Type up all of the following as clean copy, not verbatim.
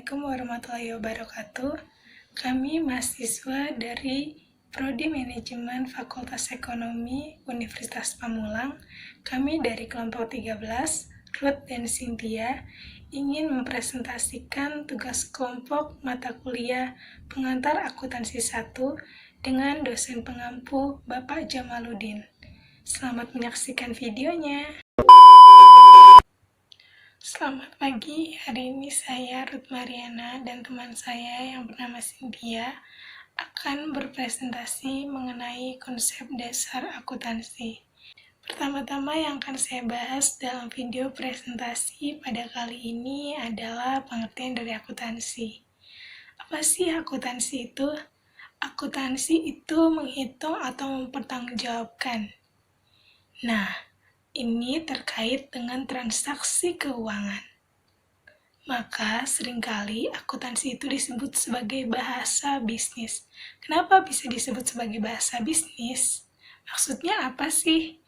Assalamualaikum warahmatullahi wabarakatuh. Kami mahasiswa dari Prodi Manajemen Fakultas Ekonomi Universitas Pamulang. Kami dari kelompok 13, Ruth dan Cynthia, ingin mempresentasikan tugas kelompok mata kuliah pengantar akuntansi 1 dengan dosen pengampu Bapak Jamaluddin. Selamat menyaksikan videonya. Selamat pagi, hari ini saya Ruth Mariana dan teman saya yang bernama Cynthia akan berpresentasi mengenai konsep dasar akuntansi. Pertama-tama yang akan saya bahas dalam video presentasi pada kali ini adalah pengertian dari akuntansi. Apa sih akuntansi itu? Akuntansi itu menghitung atau mempertanggungjawabkan. Nah, ini terkait dengan transaksi keuangan. Maka seringkali akuntansi itu disebut sebagai bahasa bisnis. Kenapa bisa disebut sebagai bahasa bisnis? Maksudnya apa sih?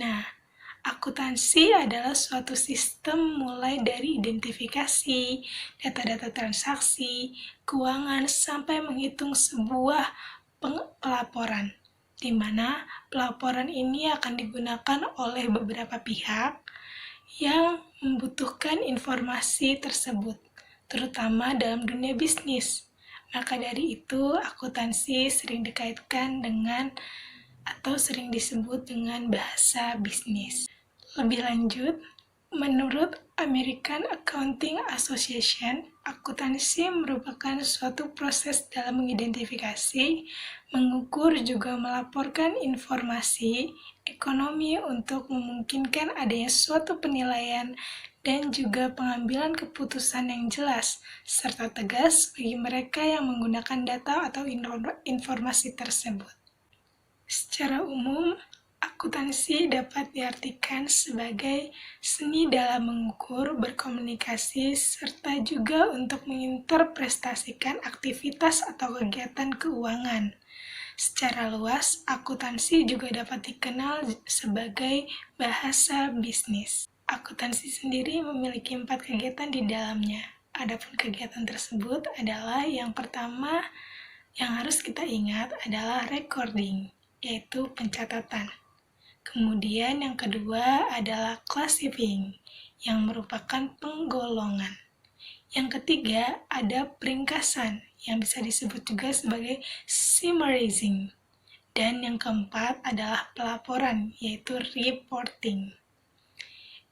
Nah, akuntansi adalah suatu sistem mulai dari identifikasi, data-data transaksi, keuangan, sampai menghitung sebuah pelaporan, di mana pelaporan ini akan digunakan oleh beberapa pihak yang membutuhkan informasi tersebut, terutama dalam dunia bisnis. Maka dari itu, akuntansi sering dikaitkan dengan atau sering disebut dengan bahasa bisnis. Lebih lanjut, menurut American Accounting Association, akuntansi merupakan suatu proses dalam mengidentifikasi, mengukur, juga melaporkan informasi ekonomi untuk memungkinkan adanya suatu penilaian dan juga pengambilan keputusan yang jelas serta tegas bagi mereka yang menggunakan data atau informasi tersebut. Secara umum, akuntansi dapat diartikan sebagai seni dalam mengukur, berkomunikasi, serta juga untuk menginterpretasikan aktivitas atau kegiatan keuangan. Secara luas, akuntansi juga dapat dikenal sebagai bahasa bisnis. Akuntansi sendiri memiliki 4 kegiatan di dalamnya. Adapun kegiatan tersebut adalah yang pertama yang harus kita ingat adalah recording, yaitu pencatatan. Kemudian yang kedua adalah classifying, yang merupakan penggolongan. Yang ketiga ada peringkasan, yang bisa disebut juga sebagai summarizing. Dan yang keempat adalah pelaporan, yaitu reporting.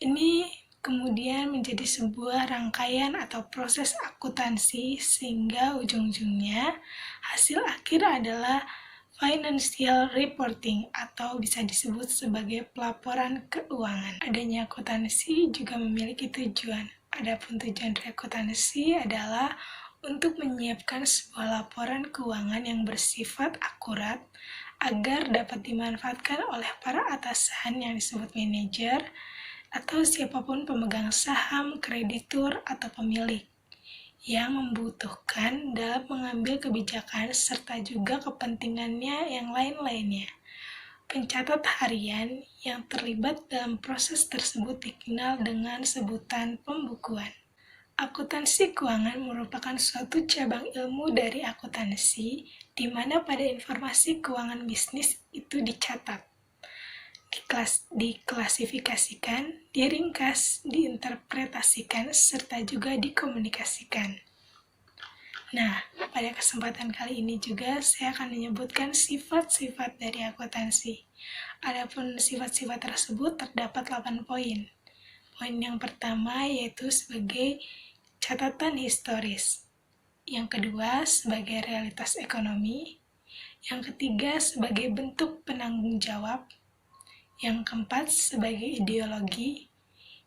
Ini kemudian menjadi sebuah rangkaian atau proses akuntansi sehingga ujung-ujungnya hasil akhir adalah financial reporting atau bisa disebut sebagai pelaporan keuangan. Adanya akuntansi juga memiliki tujuan. Adapun tujuan dari akuntansi adalah untuk menyiapkan sebuah laporan keuangan yang bersifat akurat agar dapat dimanfaatkan oleh para atasan yang disebut manajer atau siapapun pemegang saham, kreditur, atau pemilik yang membutuhkan dalam mengambil kebijakan serta juga kepentingannya yang lain-lainnya. Pencatat harian yang terlibat dalam proses tersebut dikenal dengan sebutan pembukuan. Akuntansi keuangan merupakan suatu cabang ilmu dari akuntansi, di mana pada informasi keuangan bisnis itu dicatat, diklasifikasikan, diringkas, diinterpretasikan, serta juga dikomunikasikan. Nah, pada kesempatan kali ini juga saya akan menyebutkan sifat-sifat dari akuntansi. Adapun sifat-sifat tersebut terdapat 8 poin. Poin yang pertama yaitu sebagai catatan historis. Yang kedua sebagai realitas ekonomi. Yang ketiga sebagai bentuk penanggung jawab. Yang keempat sebagai ideologi.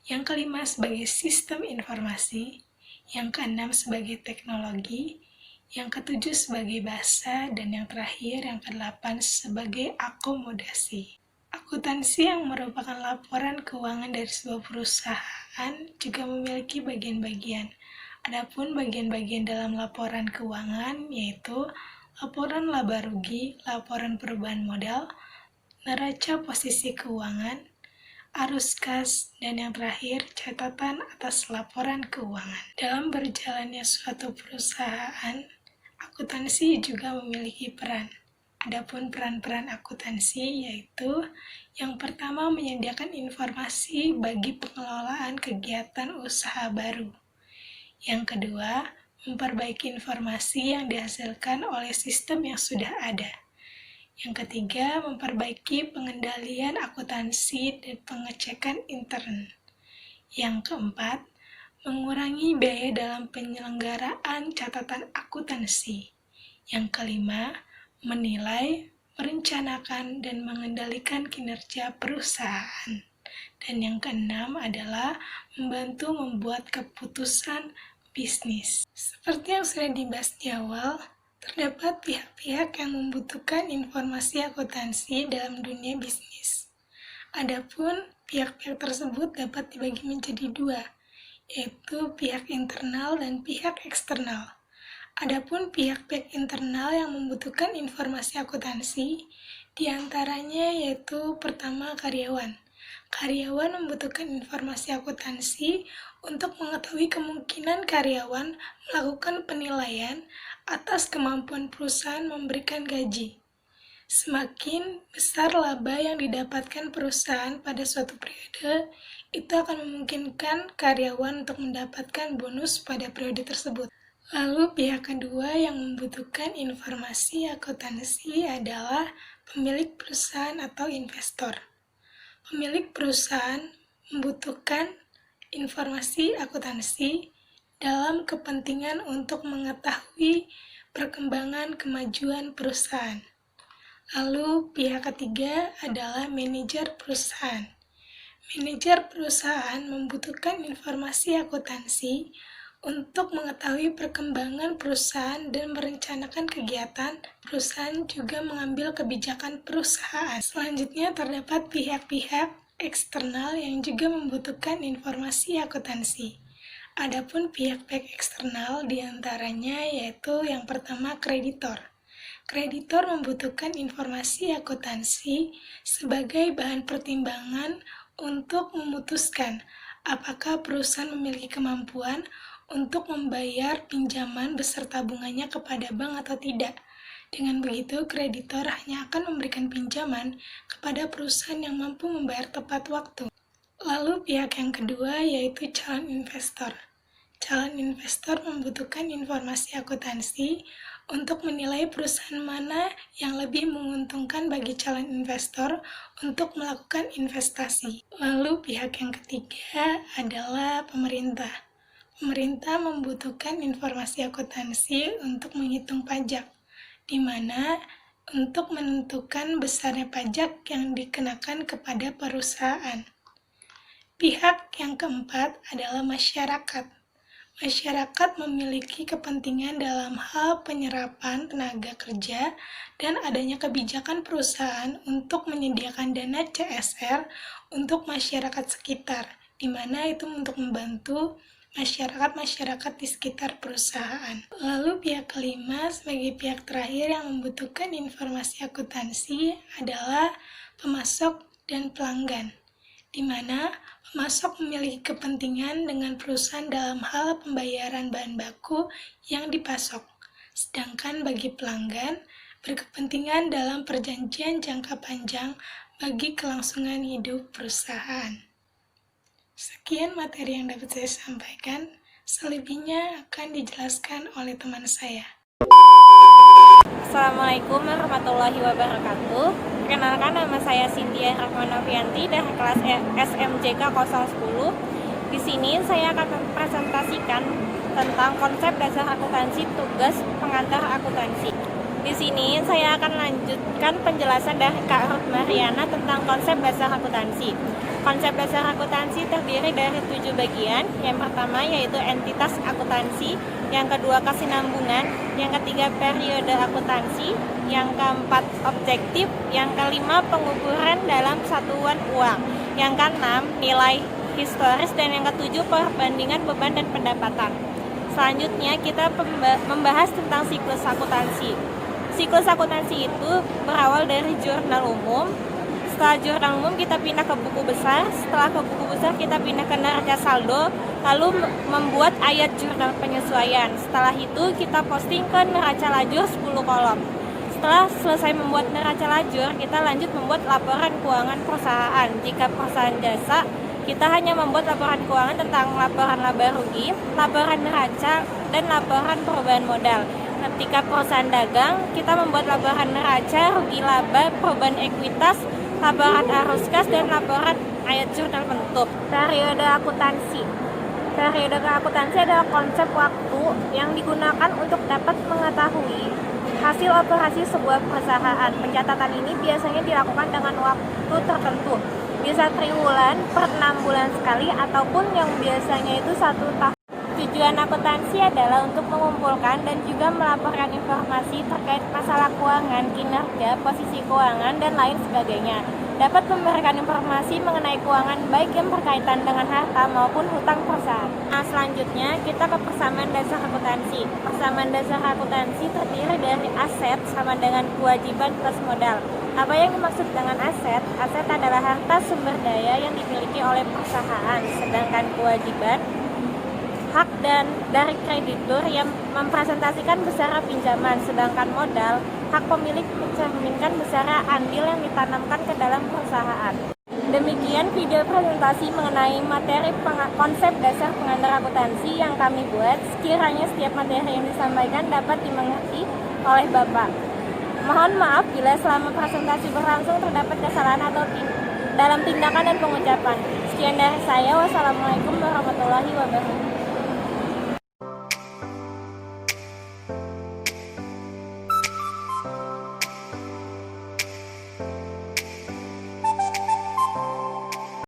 Yang kelima sebagai sistem informasi. Yang keenam sebagai teknologi, yang ketujuh sebagai bahasa, dan yang terakhir, yang kedelapan sebagai akomodasi. Akuntansi yang merupakan laporan keuangan dari sebuah perusahaan juga memiliki bagian-bagian. Adapun bagian-bagian dalam laporan keuangan yaitu laporan laba rugi, laporan perubahan modal, neraca posisi keuangan, arus kas, dan yang terakhir, catatan atas laporan keuangan. Dalam berjalannya suatu perusahaan, akuntansi juga memiliki peran. Adapun peran-peran akuntansi yaitu yang pertama menyediakan informasi bagi pengelolaan kegiatan usaha baru. Yang kedua, memperbaiki informasi yang dihasilkan oleh sistem yang sudah ada. Yang ketiga, memperbaiki pengendalian akuntansi dan pengecekan intern. Yang keempat, mengurangi biaya dalam penyelenggaraan catatan akuntansi. Yang kelima, menilai, merencanakan, dan mengendalikan kinerja perusahaan. Dan yang keenam adalah membantu membuat keputusan bisnis. Seperti yang sudah dibahas di awal, terdapat pihak-pihak yang membutuhkan informasi akuntansi dalam dunia bisnis. Adapun pihak-pihak tersebut dapat dibagi menjadi dua, yaitu pihak internal dan pihak eksternal. Adapun pihak-pihak internal yang membutuhkan informasi akuntansi, diantaranya yaitu pertama karyawan. Karyawan membutuhkan informasi akuntansi untuk mengetahui kemungkinan karyawan melakukan penilaian atas kemampuan perusahaan memberikan gaji. Semakin besar laba yang didapatkan perusahaan pada suatu periode, itu akan memungkinkan karyawan untuk mendapatkan bonus pada periode tersebut. Lalu pihak kedua yang membutuhkan informasi akuntansi adalah pemilik perusahaan atau investor. Pemilik perusahaan membutuhkan informasi akuntansi dalam kepentingan untuk mengetahui perkembangan kemajuan perusahaan. Lalu pihak ketiga adalah manajer perusahaan. Manajer perusahaan membutuhkan informasi akuntansi untuk mengetahui perkembangan perusahaan dan merencanakan kegiatan perusahaan, juga mengambil kebijakan perusahaan. Selanjutnya terdapat pihak-pihak eksternal yang juga membutuhkan informasi akuntansi. Adapun pihak-pihak eksternal diantaranya yaitu yang pertama kreditor. Kreditor membutuhkan informasi akuntansi sebagai bahan pertimbangan untuk memutuskan apakah perusahaan memiliki kemampuan untuk membayar pinjaman beserta bunganya kepada bank atau tidak. Dengan begitu, kreditor hanya akan memberikan pinjaman kepada perusahaan yang mampu membayar tepat waktu. Lalu pihak yang kedua yaitu calon investor. Calon investor membutuhkan informasi akuntansi untuk menilai perusahaan mana yang lebih menguntungkan bagi calon investor untuk melakukan investasi. Lalu pihak yang ketiga adalah pemerintah. Pemerintah membutuhkan informasi akuntansi untuk menghitung pajak, di mana untuk menentukan besarnya pajak yang dikenakan kepada perusahaan. Pihak yang keempat adalah masyarakat. Masyarakat memiliki kepentingan dalam hal penyerapan tenaga kerja dan adanya kebijakan perusahaan untuk menyediakan dana CSR untuk masyarakat sekitar, di mana itu untuk membantu masyarakat di sekitar perusahaan. Lalu pihak kelima sebagai pihak terakhir yang membutuhkan informasi akuntansi adalah pemasok dan pelanggan, di mana pemasok memiliki kepentingan dengan perusahaan dalam hal pembayaran bahan baku yang dipasok, sedangkan bagi pelanggan berkepentingan dalam perjanjian jangka panjang bagi kelangsungan hidup perusahaan. Sekian materi yang dapat saya sampaikan, selebihnya akan dijelaskan oleh teman saya. Assalamualaikum warahmatullahi wabarakatuh. Perkenalkan, nama saya Cynthia Rahmanovianti dari kelas SMJK 010. Di sini saya akan mempresentasikan tentang konsep dasar akuntansi, tugas pengantar akuntansi. Di sini saya akan lanjutkan penjelasan dari Kak Ruth Mariana tentang konsep dasar akuntansi. Konsep dasar akuntansi terdiri dari 7 bagian. Yang pertama yaitu entitas akuntansi, yang kedua kesinambungan, yang ketiga periode akuntansi, yang keempat objektif, yang kelima pengukuran dalam satuan uang, yang keenam nilai historis, dan yang ketujuh perbandingan beban dan pendapatan. Selanjutnya kita membahas tentang siklus akuntansi. Siklus akuntansi itu berawal dari jurnal umum. Setelah jurnal umum kita pindah ke buku besar. Setelah ke buku besar kita pindah ke neraca saldo, lalu membuat ayat jurnal penyesuaian. Setelah itu kita posting ke neraca lajur 10 kolom. Setelah selesai membuat neraca lajur, kita lanjut membuat laporan keuangan perusahaan. Jika perusahaan jasa, kita hanya membuat laporan keuangan tentang laporan laba rugi, laporan neraca, dan laporan perubahan modal. Ketika perusahaan dagang, kita membuat laporan neraca, rugi laba, perubahan ekuitas, laporan arus kas, dan laporan ayat jurnal penutup. Periode akuntansi. Periode akuntansi adalah konsep waktu yang digunakan untuk dapat mengetahui hasil operasi sebuah perusahaan. Pencatatan ini biasanya dilakukan dengan waktu tertentu, bisa triwulan, per 6 bulan sekali, ataupun yang biasanya itu 1 tahun. Tujuan akuntansi adalah untuk mengumpulkan dan juga melaporkan informasi terkait masalah keuangan, kinerja, posisi keuangan, dan lain sebagainya. Dapat memberikan informasi mengenai keuangan baik yang berkaitan dengan harta maupun hutang perusahaan. Nah, selanjutnya kita ke persamaan dasar akuntansi. Persamaan dasar akuntansi terdiri dari aset sama dengan kewajiban plus modal. Apa yang dimaksud dengan aset? Aset adalah harta sumber daya yang dimiliki oleh perusahaan, sedangkan kewajiban hak dan dari kreditur yang mempresentasikan besaran pinjaman, sedangkan modal hak pemilik mencerminkan besaran andil yang ditanamkan ke dalam perusahaan. Demikian video presentasi mengenai materi konsep dasar pengantar akuntansi yang kami buat. Sekiranya setiap materi yang disampaikan dapat dimengerti oleh Bapak. Mohon maaf bila selama presentasi berlangsung terdapat kesalahan atau dalam tindakan dan pengucapan. Sekian dari saya. Wassalamualaikum warahmatullahi wabarakatuh.